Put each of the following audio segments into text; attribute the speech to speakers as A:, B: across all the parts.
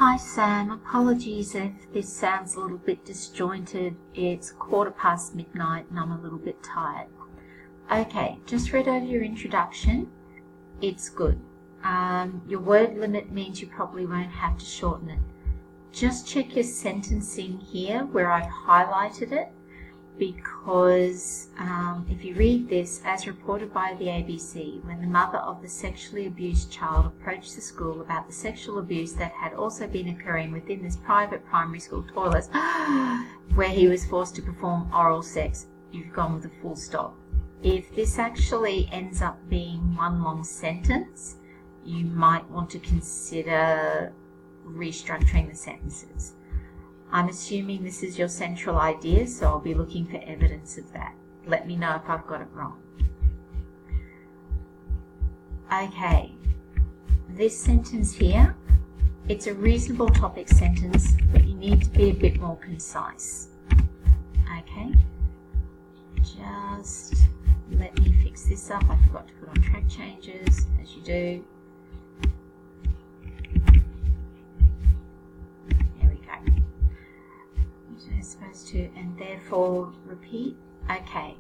A: Hi Sam, apologies if this sounds a little bit disjointed. It's midquarter midnight and I'm a little bit tired. Okay, just read over your introduction. It's good. Your word limit means you probably won't have to shorten it. Just check your sentencing here where I've highlighted it, because if you read this, as reported by the ABC, when the mother of the sexually abused child approached the school about the sexual abuse that had also been occurring within this private primary school toilets, where he was forced to perform oral sex, you've gone with a full stop. If this actually ends up being one long sentence, you might want to consider restructuring the sentences. I'm assuming this is your central idea, so I'll be looking for evidence of that. Let me know if I've got it wrong. Okay, this sentence here, it's a reasonable topic sentence, but you need to be a bit more concise. Okay, just let me fix this up. I forgot to put on track changes, as you do. Supposed to, and therefore repeat. Okay.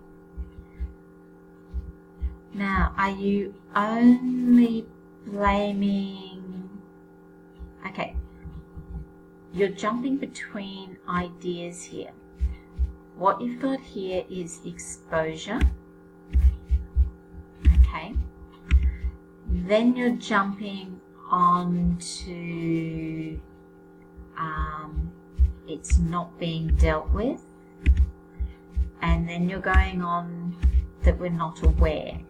A: Now, are you only blaming... Okay. You're jumping between ideas here. What you've got here is exposure. Okay. Then you're jumping on to... it's not being dealt with, and then you're going on that we're not aware.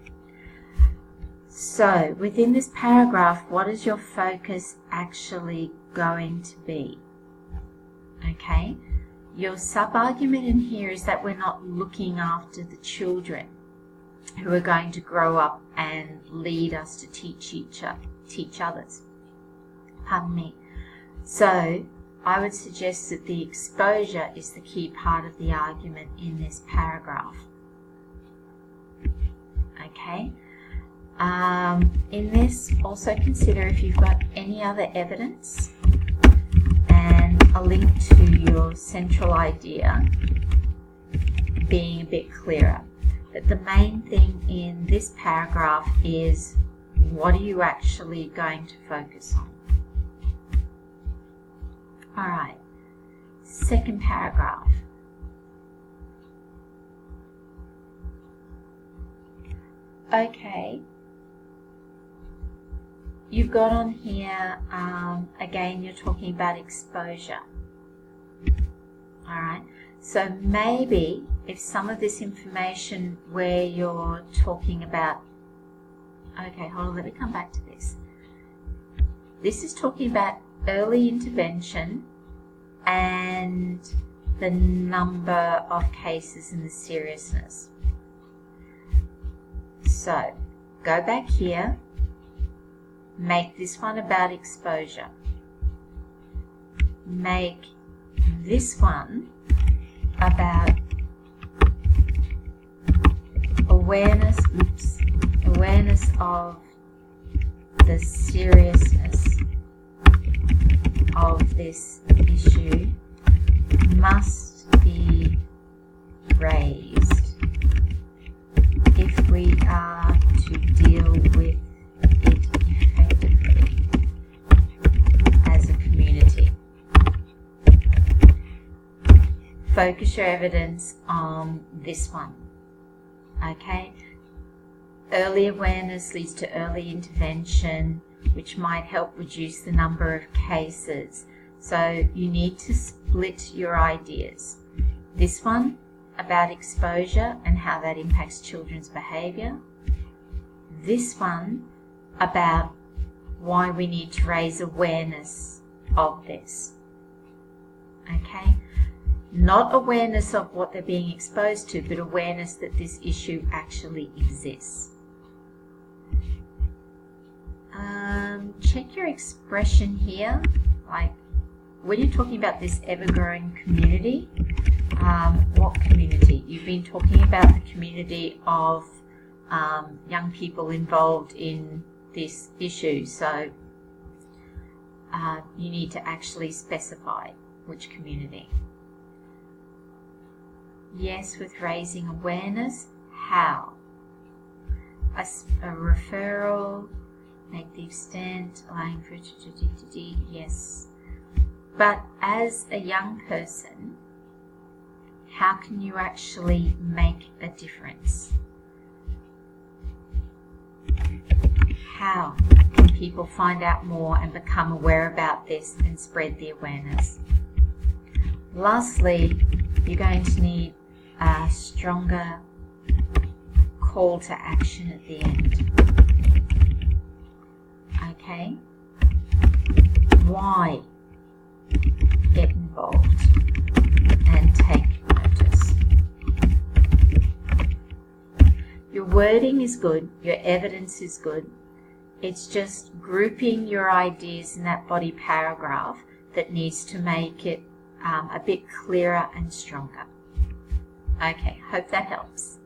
A: So within this paragraph, what is your focus actually going to be? Okay, your sub-argument in here is that we're not looking after the children who are going to grow up and lead us to teach others. Pardon me. So I would suggest that the exposure is the key part of the argument in this paragraph. Okay. In this, also consider if you've got any other evidence and a link to your central idea being a bit clearer. But the main thing in this paragraph is, what are you actually going to focus on? Alright, second paragraph. Okay, you've got on here, again, you're talking about exposure. Alright, so maybe if some of this information where you're talking about, okay, hold on, let me come back to this. This is talking about early intervention and the number of cases and the seriousness. So, go back here, make this one about exposure. Make this one about awareness of the seriousness of this issue must be raised if we are to deal with it effectively as a community. Focus your evidence on this one. Okay? Early awareness leads to early intervention, which might help reduce the number of cases. So you need to split your ideas. This one about exposure and how that impacts children's behaviour. This one about why we need to raise awareness of this. Okay? Not awareness of what they're being exposed to, but awareness that this issue actually exists. Check your expression here, like when you're talking about this ever-growing community, what community? You've been talking about the community of young people involved in this issue, so you need to actually specify which community. Yes, with raising awareness. How? A referral, make the extent, allowing for yes. But as a young person, how can you actually make a difference? How can people find out more and become aware about this and spread the awareness? Lastly, you're going to need a stronger call to action at the end. Okay? Why get involved and take notice? Your wording is good, your evidence is good. It's just grouping your ideas in that body paragraph that needs to make it a bit clearer and stronger. Okay, hope that helps.